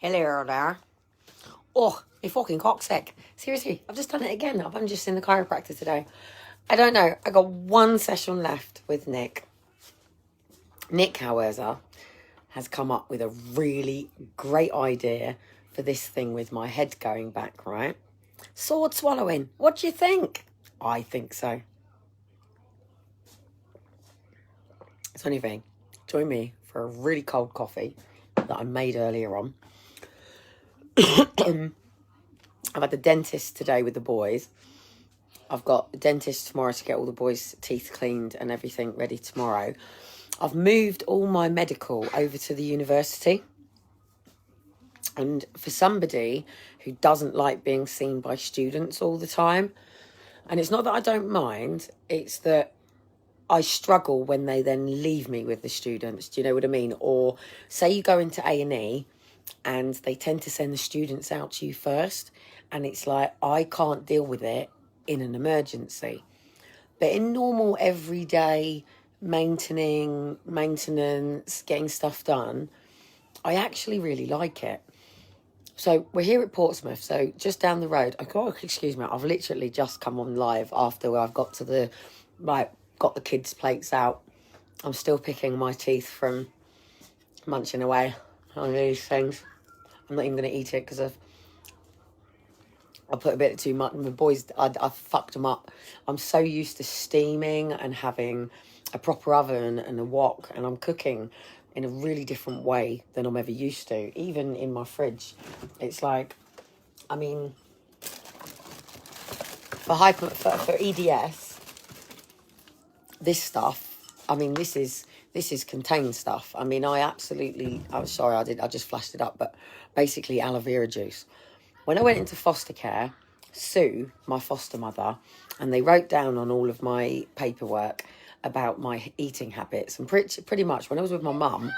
Hello there. Oh, my fucking cock's sick. Seriously, I've just done it again. I'm just in the chiropractor today. I don't know. I got one session left with Nick. Nick, however, has come up with a really great idea for this thing with my head going back, right? Sword swallowing. What do you think? I think so. So anyway, join me for a really cold coffee that I made earlier on. I've had the dentist today with the boys. I've got the dentist tomorrow to get all the boys' teeth cleaned and everything ready tomorrow. I've moved all my medical over to the university. And for somebody who doesn't like being seen by students all the time, and it's not that I don't mind, it's that I struggle when they then leave me with the students. Do you know what I mean? Or say you go into A&E and they tend to send the students out to you first. And it's like, I can't deal with it in an emergency. But in normal, everyday maintenance, getting stuff done, I actually really like it. So we're here at Portsmouth, so just down the road. Excuse me, I've literally just come on live after I've got to the, got the kids' plates out. I'm still picking my teeth from munching away on these things. I'm not even going to eat it because I put a bit too much. My boys, I fucked them up. I'm so used to steaming and having a proper oven and a wok, and I'm cooking in a really different way than I'm ever used to. Even in my fridge, it's like, I mean, for EDS, this stuff, I mean, this is contained stuff. I mean, I'm sorry, I just flashed it up, but basically aloe vera juice. When I went into foster care, Sue, my foster mother, and they wrote down on all of my paperwork about my eating habits. And pretty much when I was with my mum,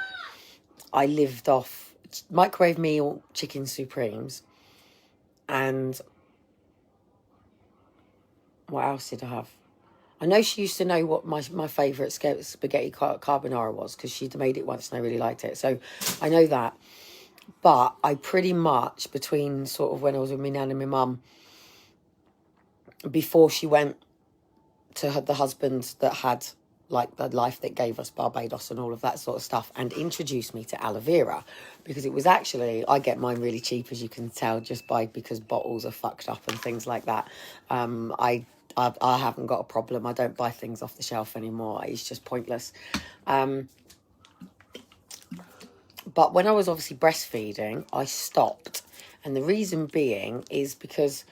I lived off microwave meal chicken supremes. And what else did I have? I know she used to know what my favourite spaghetti carbonara was because she'd made it once and I really liked it. So I know that. But I pretty much, between sort of when I was with my nan and my mum, before she went to the husband that had, like, the life that gave us Barbados and all of that sort of stuff, and introduced me to aloe vera, because it was actually, I get mine really cheap, as you can tell, because bottles are fucked up and things like that. I haven't got a problem. I don't buy things off the shelf anymore. It's just pointless. But when I was obviously breastfeeding, I stopped. And the reason being is because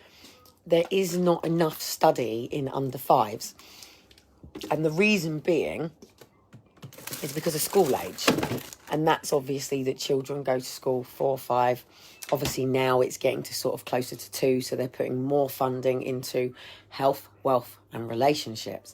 there is not enough study in under fives. And the reason being is because of school age. And that's obviously that children go to school 4 or 5. Obviously now it's getting to sort of closer to 2. So they're putting more funding into health, wealth and relationships.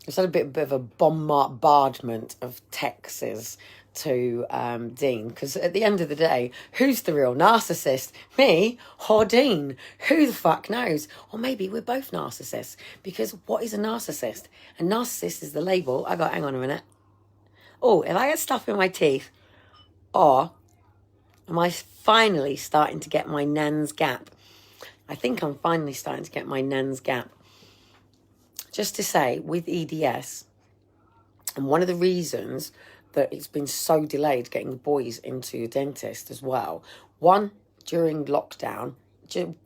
It's had a bit of a bombardment of texts to Dean, because at the end of the day, who's the real narcissist? Me or Dean? Who the fuck knows? Or maybe we're both narcissists, because what is a narcissist? A narcissist is the label. Hang on a minute. Oh, if I get stuff in my teeth, or am I finally starting to get my nan's gap? I think I'm finally starting to get my nan's gap. Just to say, with EDS, and one of the reasons that it's been so delayed getting the boys into a dentist as well, one, during lockdown,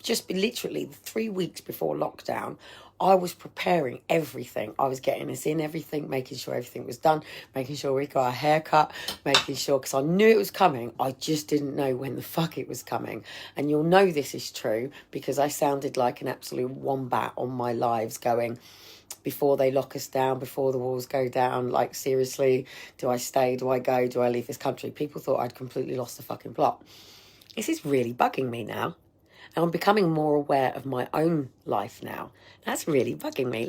just literally 3 weeks before lockdown, I was preparing everything. I was getting us in everything, making sure everything was done, making sure we got a haircut, making sure, because I knew it was coming. I just didn't know when the fuck it was coming. And you'll know this is true because I sounded like an absolute wombat on my lives going, before they lock us down, before the walls go down, like, seriously, do I stay, do I go, do I leave this country? People thought I'd completely lost the fucking plot. This is really bugging me now. And I'm becoming more aware of my own life now. That's really bugging me,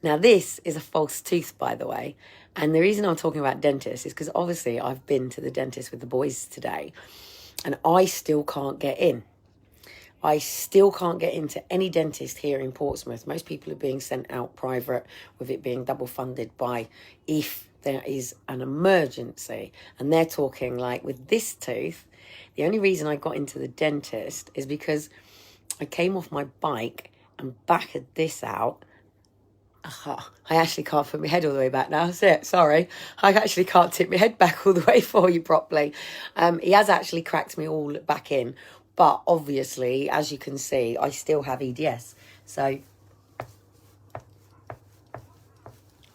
Now, this is a false tooth, by the way. And the reason I'm talking about dentists is because obviously I've been to the dentist with the boys today and I still can't get in. I still can't get into any dentist here in Portsmouth. Most people are being sent out private, with it being double funded by, if there is an emergency. And they're talking like with this tooth, the only reason I got into the dentist is because I came off my bike and battered this out. I actually can't put my head all the way back now. That's it. Sorry. I actually can't tip my head back all the way for you properly. He has actually cracked me all back in. But obviously, as you can see, I still have EDS. So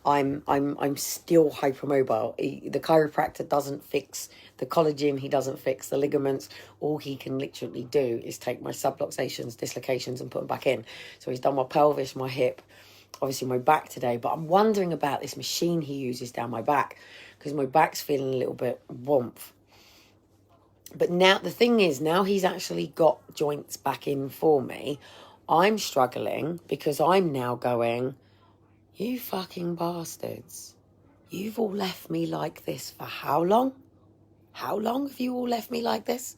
I'm still hypermobile. The chiropractor doesn't fix the collagen. He doesn't fix the ligaments. All he can literally do is take my subluxations, dislocations, and put them back in. So he's done my pelvis, my hip, obviously my back today. But I'm wondering about this machine he uses down my back, because my back's feeling a little bit warmth. But now the thing is, now he's actually got joints back in for me. I'm struggling because I'm now going, you fucking bastards. You've all left me like this for how long? How long have you all left me like this?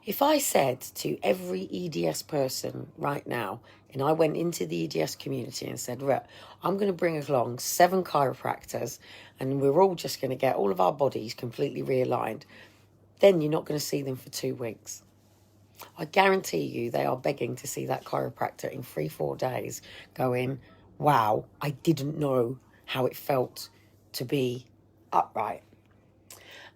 If I said to every EDS person right now, and I went into the EDS community and said, right, I'm going to bring along 7 chiropractors and we're all just going to get all of our bodies completely realigned, then you're not going to see them for 2 weeks. I guarantee you they are begging to see that chiropractor in 3-4 days going, wow, I didn't know how it felt to be upright.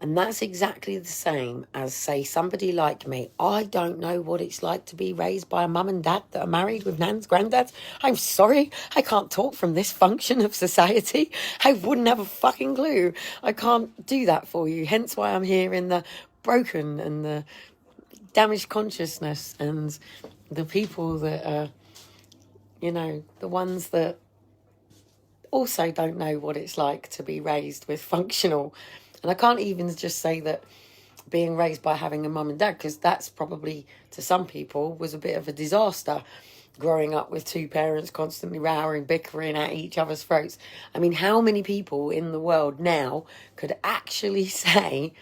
And that's exactly the same as, say, somebody like me. I don't know what it's like to be raised by a mum and dad that are married with nans, granddads. I'm sorry, I can't talk from this function of society. I wouldn't have a fucking clue. I can't do that for you. Hence why I'm here in the broken and the damaged consciousness and the people that are, you know, the ones that also don't know what it's like to be raised with functional. And I can't even just say that being raised by having a mum and dad, because that's probably, to some people, was a bit of a disaster, growing up with 2 parents constantly rowing, bickering at each other's throats. I mean, how many people in the world now could actually say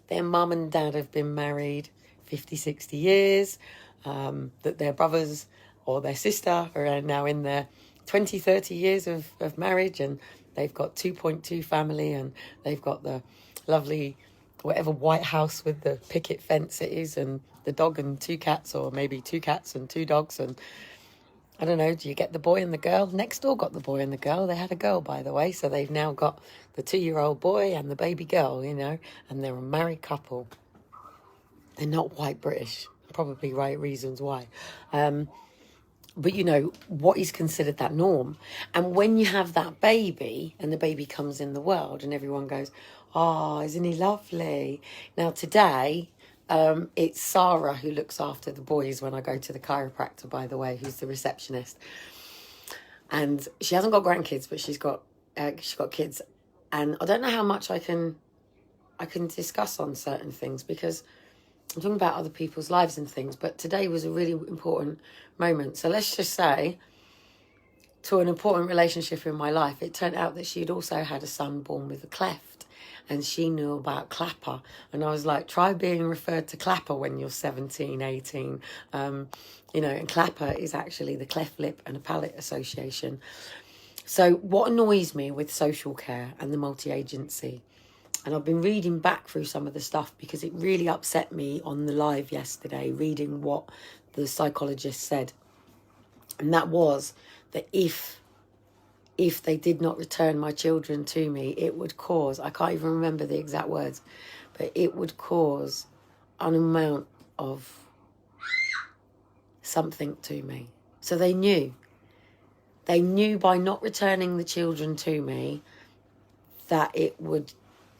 their mum and dad have been married 50, 60 years, that their brothers or their sister are now in their 20, 30 years of marriage, and they've got 2.2 family, and they've got the lovely whatever White House with the picket fence it is, and the dog and 2 cats, or maybe 2 cats and 2 dogs, and I don't know, do you get the boy and the girl? Next door got the boy and the girl. They had a girl, by the way, so they've now got the 2-year-old boy and the baby girl, you know, and they're a married couple. They're not white British, probably right reasons why. But, you know, what is considered that norm? And when you have that baby and the baby comes in the world and everyone goes, oh, isn't he lovely? Now, today, it's Sarah who looks after the boys when I go to the chiropractor, by the way, who's the receptionist. And she hasn't got grandkids, but she's got kids. And I don't know how much I can discuss on certain things, because I'm talking about other people's lives and things, but today was a really important moment. So let's just say, to an important relationship in my life, it turned out that she'd also had a son born with a cleft, and she knew about clapper. And I was like, try being referred to clapper when you're 17, 18. You know, and clapper is actually the cleft lip and a palate association. So what annoys me with social care and the multi-agency, and I've been reading back through some of the stuff because it really upset me on the live yesterday, reading what the psychologist said. And that was that if they did not return my children to me, it would cause, I can't even remember the exact words, but it would cause an amount of something to me. So they knew by not returning the children to me that it would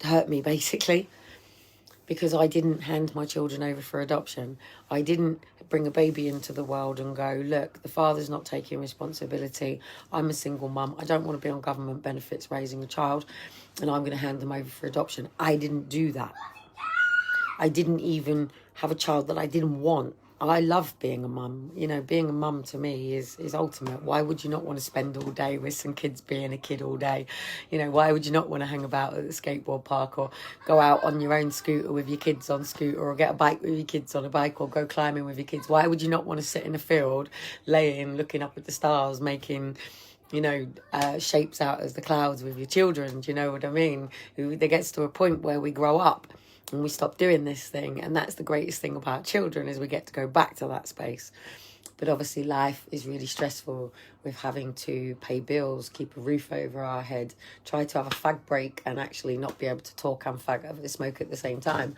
hurt me, basically, because I didn't hand my children over for adoption. I didn't bring a baby into the world and go, look, the father's not taking responsibility. I'm a single mum. I don't want to be on government benefits raising a child, and I'm going to hand them over for adoption. I didn't do that. I didn't even have a child that I didn't want. I love being a mum. You know, being a mum to me is ultimate. Why would you not want to spend all day with some kids being a kid all day? You know, why would you not want to hang about at the skateboard park, or go out on your own scooter with your kids on scooter, or get a bike with your kids on a bike, or go climbing with your kids? Why would you not want to sit in a field, laying, looking up at the stars, making shapes out as the clouds with your children. Do you know what I mean? There gets to a point where we grow up and we stop doing this thing. And that's the greatest thing about children, is we get to go back to that space. But obviously life is really stressful with having to pay bills, keep a roof over our head, try to have a fag break and actually not be able to talk and smoke at the same time.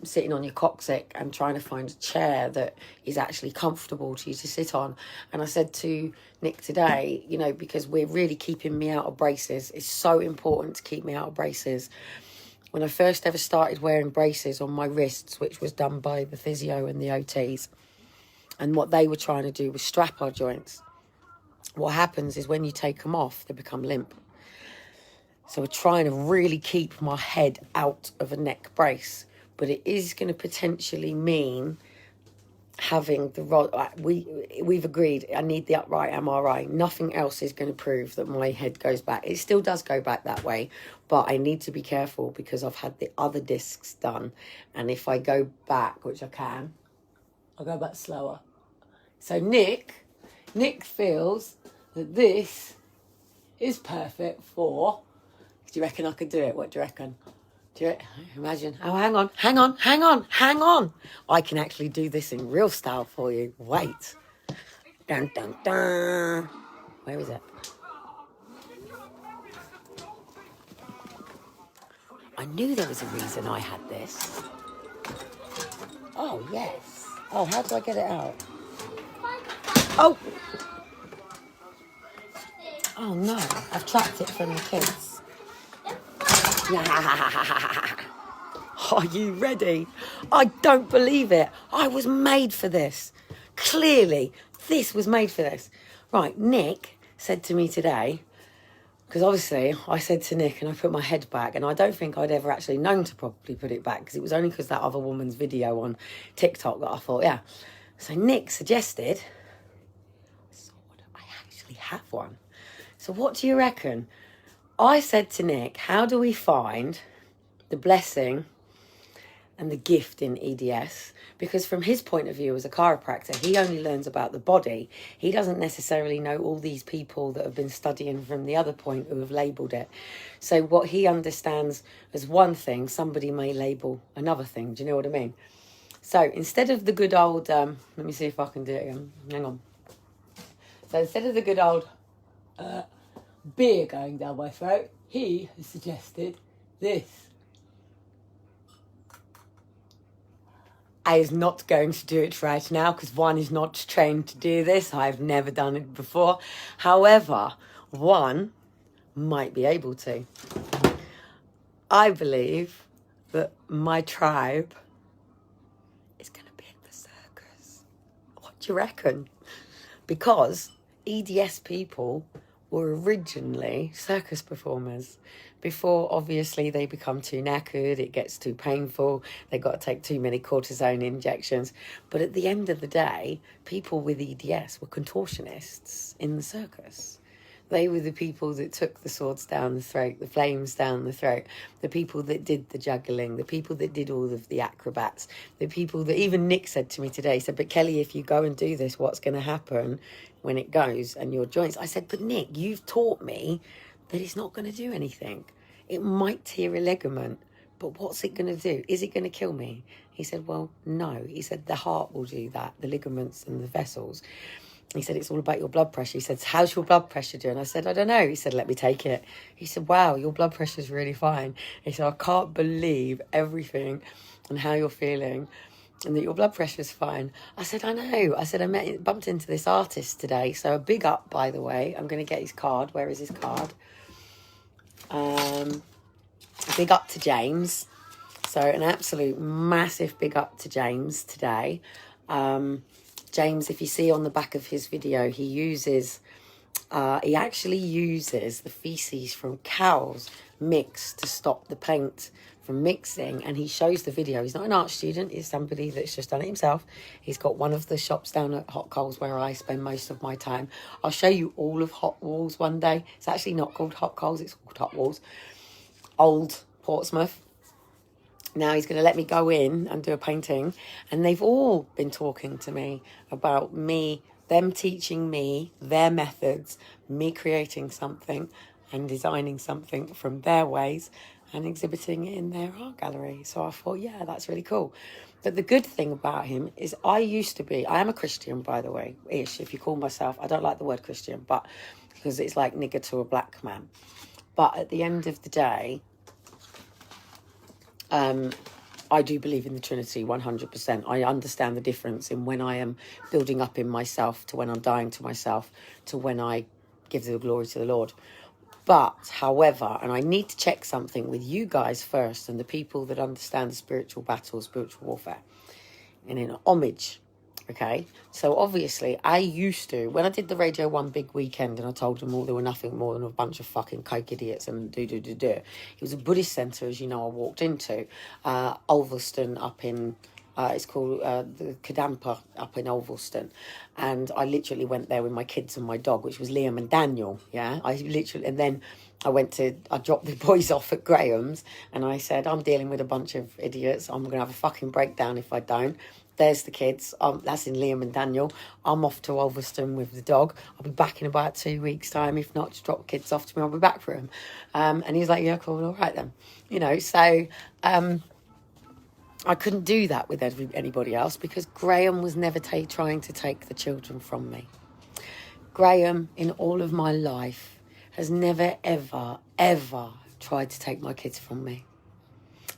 Sitting on your coccyx and trying to find a chair that is actually comfortable to you to sit on. And I said to Nick today, because we're really keeping me out of braces. It's so important to keep me out of braces. When I first ever started wearing braces on my wrists, which was done by the physio and the OTs, and what they were trying to do was strap our joints. What happens is when you take them off, they become limp. So we're trying to really keep my head out of a neck brace. But it is going to potentially mean having the rod. We've agreed I need the upright MRI. Nothing else is going to prove that my head goes back. It still does go back that way, but I need to be careful because I've had the other discs done. And if I go back, which I can, I'll go back slower. So Nick feels that this is perfect for... Do you reckon I could do it? What do you reckon? Imagine. Oh, hang on. I can actually do this in real style for you. Wait. Dun, dun, dun. Where is it? I knew there was a reason I had this. Oh, yes. Oh, how do I get it out? Oh! Oh, no. I've trapped it from the kids. Are you ready? I don't believe it. I was made for this. Clearly, this was made for this. Right, Nick said to me today, because obviously I said to Nick and I put my head back, and I don't think I'd ever actually known to properly put it back, because it was only because that other woman's video on TikTok that I thought, yeah. So Nick suggested, I actually have one. So what do you reckon? I said to Nick, how do we find the blessing and the gift in EDS? Because from his point of view as a chiropractor, he only learns about the body. He doesn't necessarily know all these people that have been studying from the other point who have labelled it. So what he understands as one thing, somebody may label another thing. Do you know what I mean? So instead of the good old... let me see if I can do it again. Hang on. So instead of the good old beer going down my throat, he has suggested this. I is not going to do it right now because one is not trained to do this. I've never done it before. However, one might be able to. I believe that my tribe is going to be in the circus. What do you reckon? Because EDS people were originally circus performers. Before, obviously, they become too knackered, it gets too painful, they've got to take too many cortisone injections. But at the end of the day, people with EDS were contortionists in the circus. They were the people that took the swords down the throat, the flames down the throat, the people that did the juggling, the people that did all of the acrobats, the people that... Even Nick said to me today, he said, but Kelly, if you go and do this, what's going to happen when it goes and your joints? I said, but Nick, you've taught me that it's not going to do anything. It might tear a ligament, but what's it going to do? Is it going to kill me? He said, well, no. He said, the heart will do that, the ligaments and the vessels. He said, it's all about your blood pressure. He said, how's your blood pressure doing? I said, I don't know. He said, let me take it. He said, wow, your blood pressure's really fine. He said, I can't believe everything and how you're feeling and that your blood pressure's fine. I said, I know. I said, bumped into this artist today. So a big up, by the way. I'm going to get his card. Where is his card? Big up to James. So an absolute massive big up to James today. James, if you see on the back of his video, he actually uses the feces from cows mixed to stop the paint from mixing, and he shows the video. He's not an art student, he's somebody that's just done it himself. He's got one of the shops down at Hot Coals where I spend most of my time. I'll show you all of Hot Walls one day. It's actually not called Hot Coals, it's called Hot Walls. Old Portsmouth. Now he's going to let me go in and do a painting, and they've all been talking to me about me them teaching me their methods, me creating something and designing something from their ways and exhibiting it in their art gallery. So I thought, yeah, that's really cool. But the good thing about him is I am a Christian, by the way, ish, if you call myself. I don't like the word Christian, but because it's like nigger to a black man. But at the end of the day, I do believe in the Trinity 100%. I understand the difference in when I am building up in myself to when I'm dying to myself to when I give the glory to the Lord. But, however, and I need to check something with you guys first and the people that understand the spiritual battle, spiritual warfare, and in homage. Okay, so obviously I used to, when I did the Radio 1 big weekend and I told them all they were nothing more than a bunch of fucking coke idiots and do. It was a Buddhist centre, as you know, I walked into, Ulverston up in, it's called the Kadampa up in Ulverston. And I literally went there with my kids and my dog, which was Liam and Daniel, yeah? And then I dropped the boys off at Graham's and I said, I'm dealing with a bunch of idiots. I'm going to have a fucking breakdown if I don't. There's the kids. That's in Liam and Daniel. I'm off to Ulverston with the dog. I'll be back in about 2 weeks' time. If not, just drop the kids off to me. I'll be back for him. And he's like, yeah, cool. All right then. You know, so I couldn't do that with anybody else because Graham was never trying to take the children from me. Graham, in all of my life, has never, ever, ever tried to take my kids from me.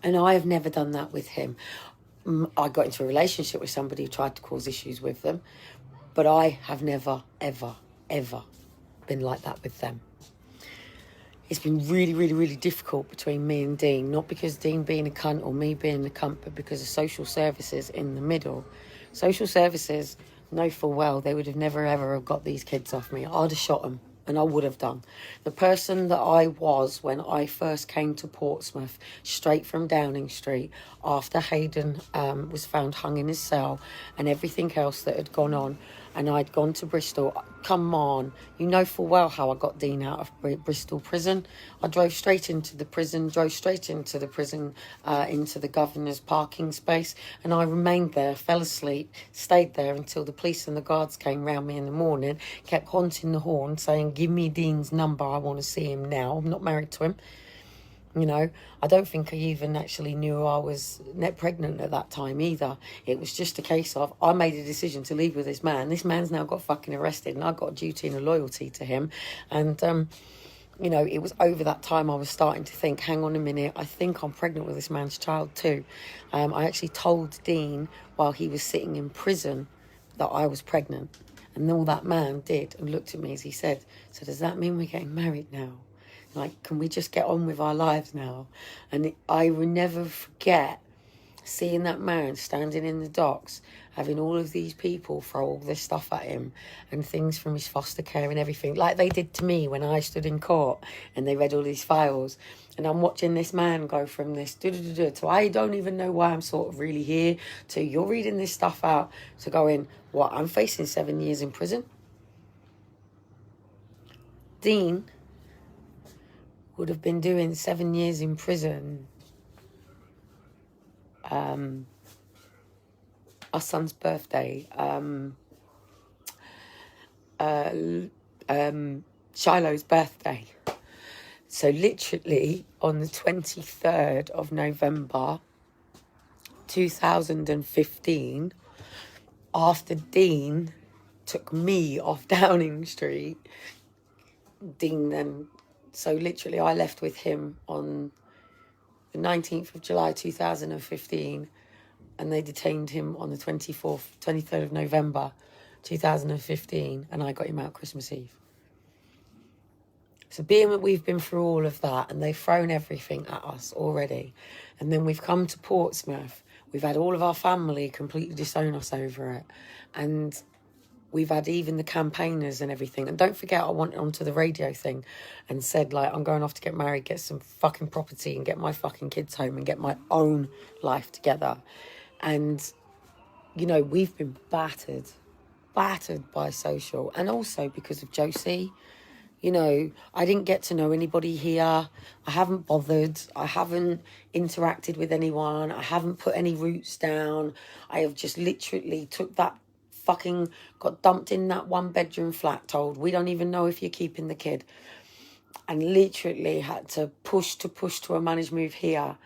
And I have never done that with him. I got into a relationship with somebody who tried to cause issues with them, but I have never, ever, ever been like that with them. It's been really, really, really difficult between me and Dean, not because Dean being a cunt or me being a cunt, but because of social services in the middle. Social services know full well they would have never, ever have got these kids off me. I'd have shot them. And I would have done. The person that I was when I first came to Portsmouth, straight from Downing Street, after Hayden was found hung in his cell and everything else that had gone on, and I'd gone to Bristol. Come on, you know full well how I got Dean out of Bristol prison. I drove straight into the prison, into the governor's parking space, and I remained there, fell asleep, stayed there until the police and the guards came round me in the morning, kept haunting the horn, saying, give me Dean's number, I want to see him now. I'm not married to him. You know, I don't think I even actually knew I was pregnant at that time either. It was just a case of, I made a decision to leave with this man. This man's now got fucking arrested and I've got a duty and a loyalty to him. And, you know, it was over that time I was starting to think, hang on a minute, I think I'm pregnant with this man's child too. I actually told Dean while he was sitting in prison that I was pregnant. And all that man did and looked at me as he said, so does that mean we're getting married now? Like, can we just get on with our lives now? And I will never forget seeing that man standing in the docks, having all of these people throw all this stuff at him and things from his foster care and everything, like they did to me when I stood in court and they read all these files. And I'm watching this man go from this to I don't even know why I'm sort of really here, to you're reading this stuff out, to going, what, I'm facing 7 years in prison? Dean would have been doing 7 years in prison. Our son's birthday, Shiloh's birthday. So literally on the 23rd of November 2015, after Dean took me off Downing Street, Dean then, so literally I left with him on the 19th of July 2015, and they detained him on the 23rd of November 2015, and I got him out Christmas Eve. So being that we've been through all of that and they've thrown everything at us already, and then we've come to Portsmouth, we've had all of our family completely disown us over it, and we've had even the campaigners and everything. And don't forget, I went onto the radio thing and said, like, I'm going off to get married, get some fucking property and get my fucking kids home and get my own life together. And, you know, we've been battered by social. And also because of Josie. You know, I didn't get to know anybody here. I haven't bothered. I haven't interacted with anyone. I haven't put any roots down. I have just literally took that fucking got dumped in that 1-bedroom flat, told, we don't even know if you're keeping the kid. And literally had to push to a managed move here,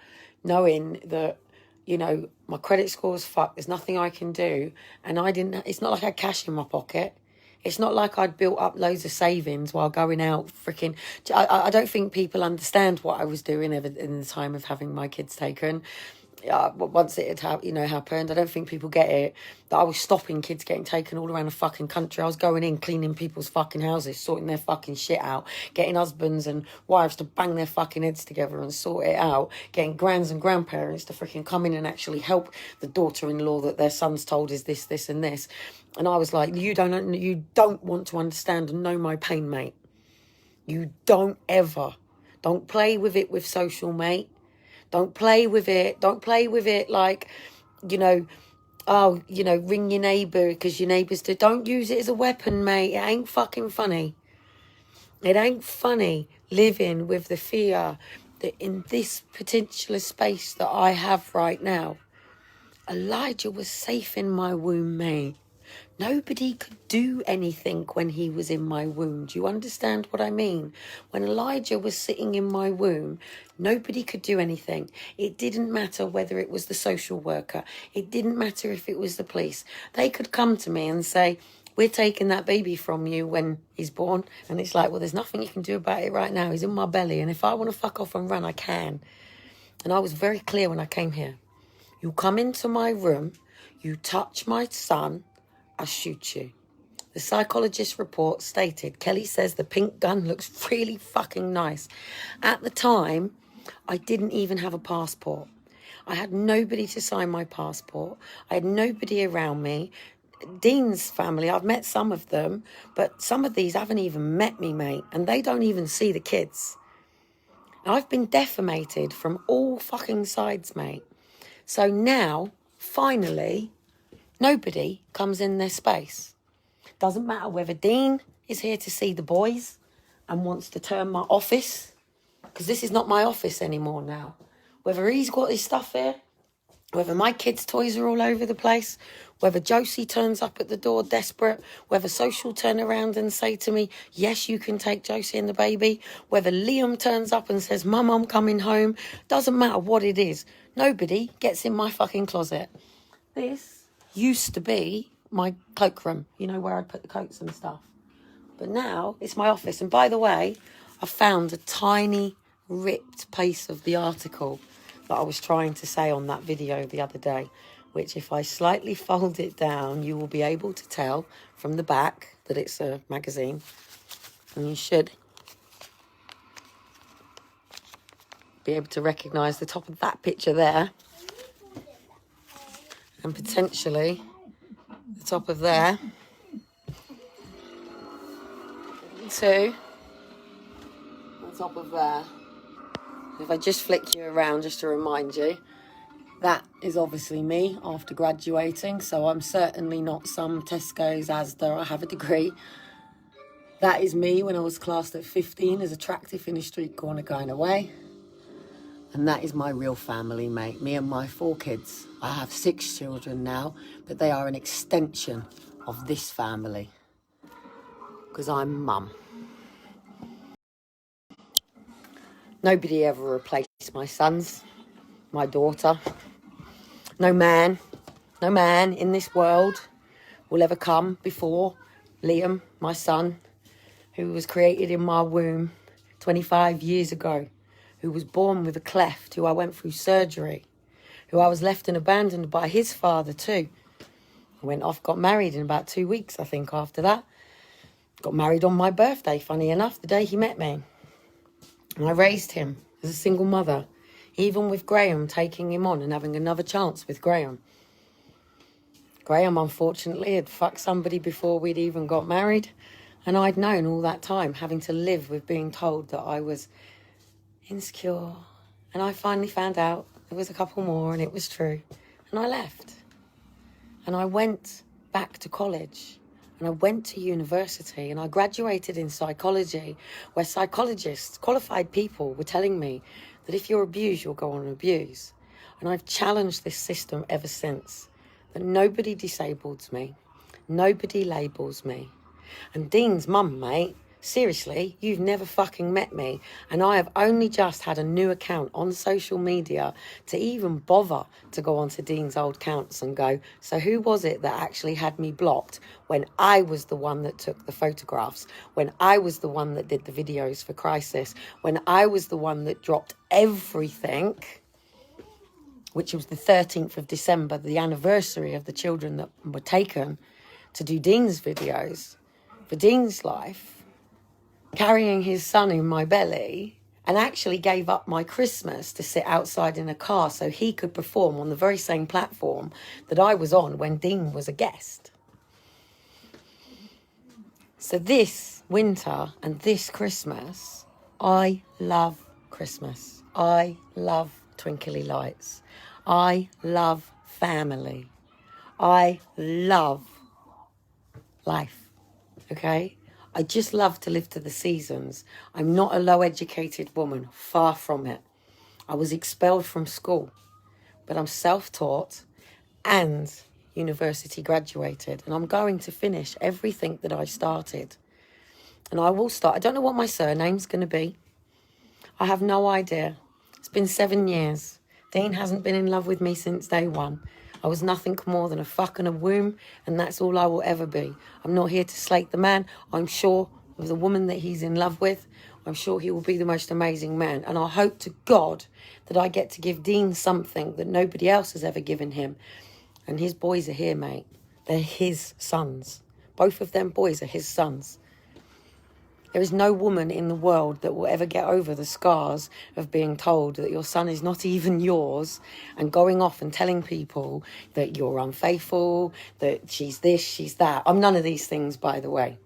knowing that, you know, my credit score's fucked. There's nothing I can do. And it's not like I had cash in my pocket. It's not like I'd built up loads of savings while going out freaking... I don't think people understand what I was doing in the time of having my kids taken. Once it had happened, I don't think people get it, that I was stopping kids getting taken all around the fucking country. I was going in, cleaning people's fucking houses, sorting their fucking shit out, getting husbands and wives to bang their fucking heads together and sort it out, getting grands and grandparents to freaking come in and actually help the daughter-in-law that their son's told is this, this and this. And I was like, you don't want to understand and know my pain, mate. You don't play with it with social, mate. Don't play with it. Don't play with it like, ring your neighbour because your neighbours do. Don't use it as a weapon, mate. It ain't fucking funny. It ain't funny living with the fear that in this particular space that I have right now, Elijah was safe in my womb, mate. Nobody could do anything when he was in my womb. Do you understand what I mean? When Elijah was sitting in my womb, nobody could do anything. It didn't matter whether it was the social worker. It didn't matter if it was the police. They could come to me and say, we're taking that baby from you when he's born. And it's like, well, there's nothing you can do about it right now. He's in my belly. And if I want to fuck off and run, I can. And I was very clear when I came here. You come into my room, you touch my son, I shoot you. The psychologist report stated, Kellie says the pink gun looks really fucking nice. At the time, I didn't even have a passport. I had nobody to sign my passport. I had nobody around me. Dean's family, I've met some of them, but some of these haven't even met me, mate, and they don't even see the kids. I've been defamated from all fucking sides, mate. So now, finally, nobody comes in their space. Doesn't matter whether Dean is here to see the boys and wants to turn my office, because this is not my office anymore now. Whether he's got his stuff here, whether my kids' toys are all over the place, whether Josie turns up at the door desperate, whether social turn around and say to me, yes, you can take Josie and the baby, whether Liam turns up and says, Mum, I'm coming home, doesn't matter what it is. Nobody gets in my fucking closet. This used to be my cloakroom, where I'd put the coats and stuff. But now it's my office. And by the way, I found a tiny ripped piece of the article that I was trying to say on that video the other day, which if I slightly fold it down, you will be able to tell from the back that it's a magazine. And you should be able to recognise the top of that picture there. And potentially the top of there. Too. The top of there. If I just flick you around just to remind you, that is obviously me after graduating, so I'm certainly not some Tesco's Asda. I have a degree. That is me when I was classed at 15 as attractive in a street corner going away. And that is my real family, mate. Me and my 4 kids. I have 6 children now, but they are an extension of this family. Because I'm mum. Nobody ever replaced my sons, my daughter. No man in this world will ever come before Liam, my son, who was created in my womb 25 years ago, who was born with a cleft, who I went through surgery, who I was left and abandoned by his father too. I went off, got married in about 2 weeks, I think, after that. Got married on my birthday, funny enough, the day he met me. And I raised him as a single mother, even with Graham taking him on and having another chance with Graham. Graham, unfortunately, had fucked somebody before we'd even got married. And I'd known all that time, having to live with being told that I was insecure. And I finally found out there was a couple more and it was true. And I left. And I went back to college. And I went to university and I graduated in psychology, where psychologists, qualified people, were telling me that if you're abused, you'll go on and abuse. And I've challenged this system ever since, that nobody disabled me. Nobody labels me. And Dean's mum, mate, seriously, you've never fucking met me. And I have only just had a new account on social media to even bother to go onto Dean's old accounts and go, so who was it that actually had me blocked when I was the one that took the photographs, when I was the one that did the videos for Crisis, when I was the one that dropped everything, which was the 13th of December, the anniversary of the children that were taken to do Dean's videos for Dean's life, carrying his son in my belly, and actually gave up my Christmas to sit outside in a car so he could perform on the very same platform that I was on when Dean was a guest. So this winter and this Christmas, I love Christmas. I love twinkly lights. I love family. I love life, okay? I just love to live to the seasons. I'm not a low-educated woman, far from it. I was expelled from school, but I'm self-taught and university graduated, and I'm going to finish everything that I started. And I will start. I don't know what my surname's going to be. I have no idea. It's been 7 years. Dean hasn't been in love with me since day one. I was nothing more than a fuck and a womb, and that's all I will ever be. I'm not here to slate the man. I'm sure of the woman that he's in love with. I'm sure he will be the most amazing man. And I hope to God that I get to give Dean something that nobody else has ever given him. And his boys are here, mate. They're his sons. Both of them boys are his sons. There is no woman in the world that will ever get over the scars of being told that your son is not even yours and going off and telling people that you're unfaithful, that she's this, she's that. I'm none of these things, by the way.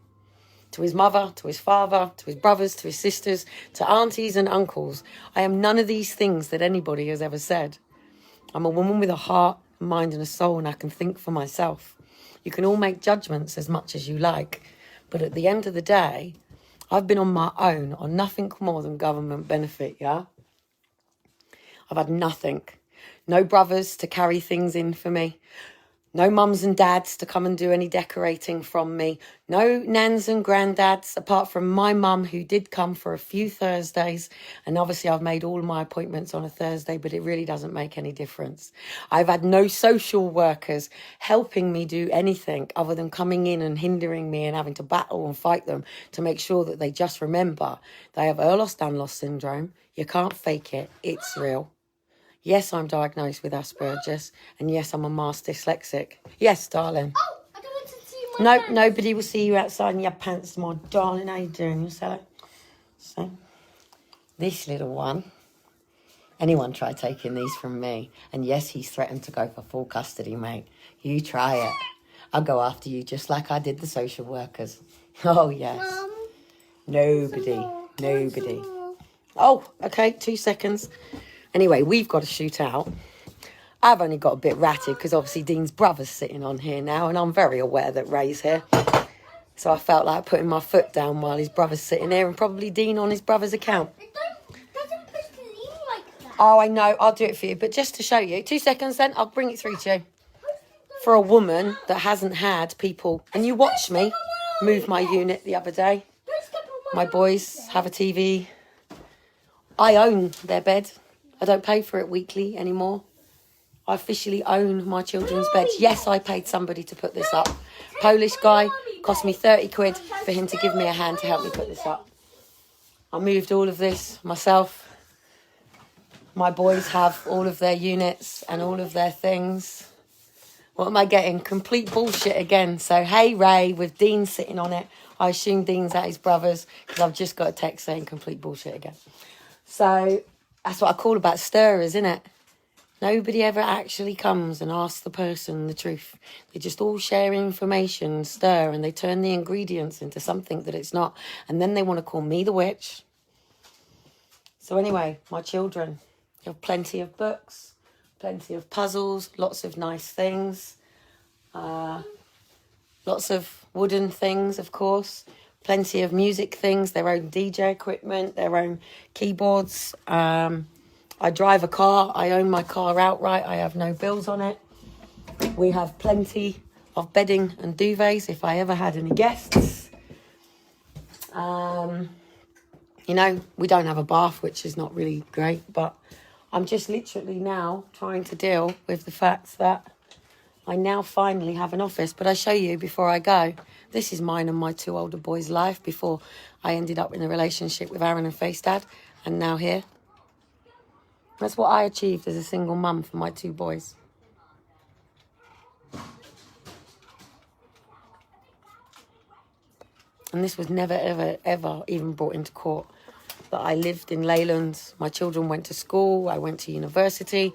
To his mother, to his father, to his brothers, to his sisters, to aunties and uncles, I am none of these things that anybody has ever said. I'm a woman with a heart, a mind and a soul, and I can think for myself. You can all make judgments as much as you like, but at the end of the day, I've been on my own on nothing more than government benefit, yeah? I've had nothing. No brothers to carry things in for me. No mums and dads to come and do any decorating from me. No nans and granddads, apart from my mum, who did come for a few Thursdays. And obviously I've made all my appointments on a Thursday, but it really doesn't make any difference. I've had no social workers helping me do anything other than coming in and hindering me and having to battle and fight them to make sure that they just remember they have Ehlers-Danlos syndrome. You can't fake it. It's real. Yes, I'm diagnosed with Asperger's, and yes, I'm a mass dyslexic. Yes, darling. Oh, I don't want to see my pants. Nobody will see you outside in your pants, my darling. How you doing, yourself? So, this little one. Anyone try taking these from me? And yes, he's threatened to go for full custody, mate. You try it. I'll go after you just like I did the social workers. Oh, yes. Mum, Nobody. Oh, okay, 2 seconds. Anyway, we've got to shoot out. I've only got a bit ratted because obviously Dean's brother's sitting on here now, and I'm very aware that Ray's here. So I felt like putting my foot down while his brother's sitting here, and probably Dean on his brother's account. it doesn't push the lean like that. Oh, I know. I'll do it for you. But just to show you, 2 seconds then, I'll bring it through to you. For a woman that hasn't had people, and you watched me move my unit the other day. Don't step on My boys have a TV. I own their bed. I don't pay for it weekly anymore. I officially own my children's beds. Yes, I paid somebody to put this up. Polish guy, cost me 30 quid for him to give me a hand to help me put this up. I moved all of this myself. My boys have all of their units and all of their things. What am I getting? Complete bullshit again. So, hey, Ray, with Dean sitting on it. I assume Dean's at his brother's because I've just got a text saying complete bullshit again. So, that's what I call about stirrers, isn't it? Nobody ever actually comes and asks the person the truth. They just all share information, stir, and they turn the ingredients into something that it's not. And then they want to call me the witch. So anyway, my children have plenty of books, plenty of puzzles, lots of nice things. Lots of wooden things, of course. Plenty of music things, their own DJ equipment, their own keyboards. I drive a car. I own my car outright. I have no bills on it. We have plenty of bedding and duvets if I ever had any guests. You know, we don't have a bath, which is not really great, but I'm just literally now trying to deal with the fact that I now finally have an office. But I show you before I go, this is mine and my 2 older boys' life before I ended up in a relationship with Aaron and Face Dad, and now here. That's what I achieved as a single mum for my 2 boys. And this was never, ever, ever even brought into court. That I lived in Leyland. My children went to school. I went to university,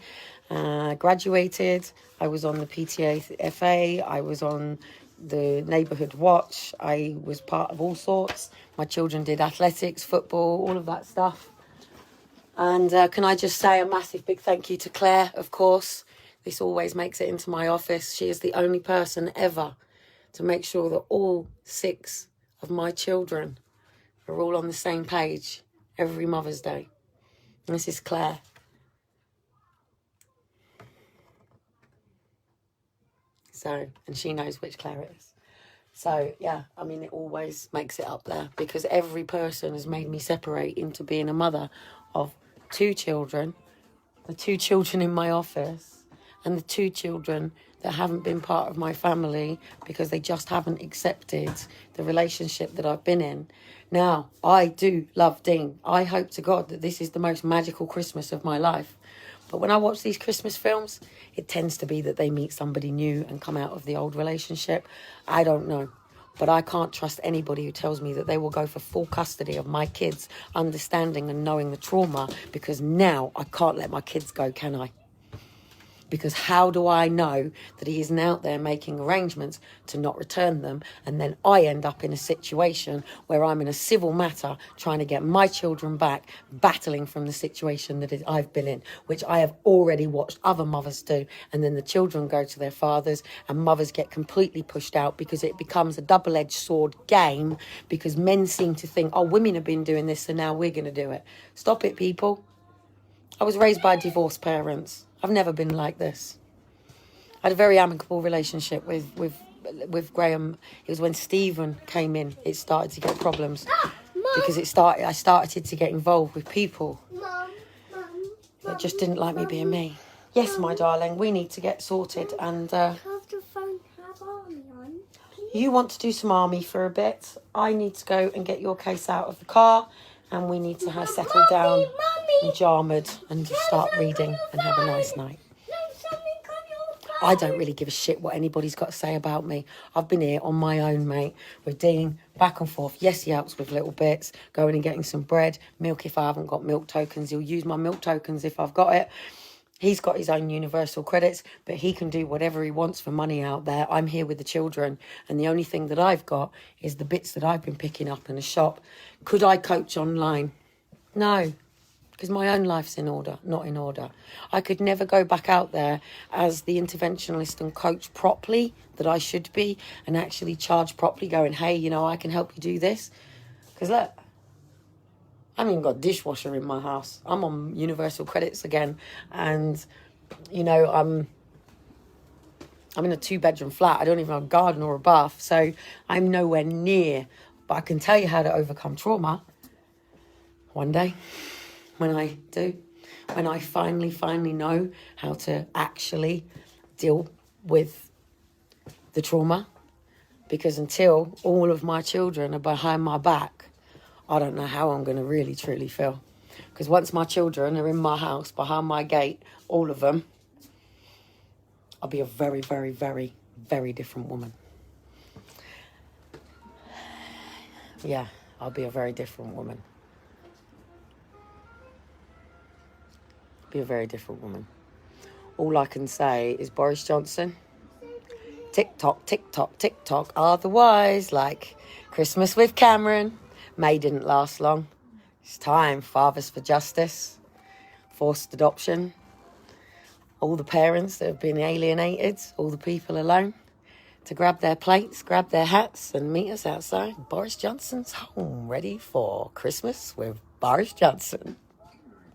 graduated. I was on the PTA FA. I was on the Neighbourhood Watch. I was part of all sorts. My children did athletics, football, all of that stuff. And can I just say a massive big thank you to Claire, of course. This always makes it into my office. She is the only person ever to make sure that all 6 of my children are all on the same page every Mother's Day. And this is Claire. So, and she knows which Claire it is. So, yeah, I mean, it always makes it up there because every person has made me separate into being a mother of 2 children, the 2 children in my office, and the 2 children that haven't been part of my family because they just haven't accepted the relationship that I've been in. Now, I do love Dean. I hope to God that this is the most magical Christmas of my life. But when I watch these Christmas films, it tends to be that they meet somebody new and come out of the old relationship. I don't know. But I can't trust anybody who tells me that they will go for full custody of my kids, understanding and knowing the trauma, because now I can't let my kids go, can I? Because how do I know that he isn't out there making arrangements to not return them, and then I end up in a situation where I'm in a civil matter trying to get my children back, battling from the situation that I've been in, which I have already watched other mothers do, and then the children go to their fathers and mothers get completely pushed out because it becomes a double-edged sword game because men seem to think, oh, women have been doing this, so now we're going to do it. Stop it, people. I was raised by divorced parents. I've never been like this. I had a very amicable relationship with Graham. It was when Stephen came in, it started to get problems. Because I started to get involved with people that just didn't like me being me. Yes, my darling, we need to get sorted. And Have the phone have army on? you want to do some army for a bit. I need to go and get your case out of the car. And we need to settle down in Jarmured and start reading and have a nice night. I don't really give a shit what anybody's got to say about me. I've been here on my own, mate, with Dean, back and forth. Yes, he helps with little bits, going and getting some bread, milk if I haven't got milk tokens. He'll use my milk tokens if I've got it. He's got his own universal credits, but he can do whatever he wants for money out there. I'm here with the children, and the only thing that I've got is the bits that I've been picking up in the shop. Could I coach online? No, because my own life's in order, not in order. I could never go back out there as the interventionalist and coach properly that I should be and actually charge properly going, hey, you know, I can help you do this. Because look, I haven't even got a dishwasher in my house. I'm on universal credits again. And, you know, I'm in a 2-bedroom flat. I don't even have a garden or a bath. So I'm nowhere near. But I can tell you how to overcome trauma one day when I do. When I finally know how to actually deal with the trauma. Because until all of my children are behind my back, I don't know how I'm going to really, truly feel. Because once my children are in my house, behind my gate, all of them, I'll be a very, very, very, very different woman. Yeah, I'll be a very different woman. Be a very different woman. All I can say is Boris Johnson, tick-tock, tick-tock, tick-tock, otherwise, like Christmas with Cameron. May didn't last long. It's time. Fathers for Justice. Forced adoption. All the parents that have been alienated. All the people alone. To grab their plates, grab their hats and meet us outside Boris Johnson's home. Ready for Christmas with Boris Johnson.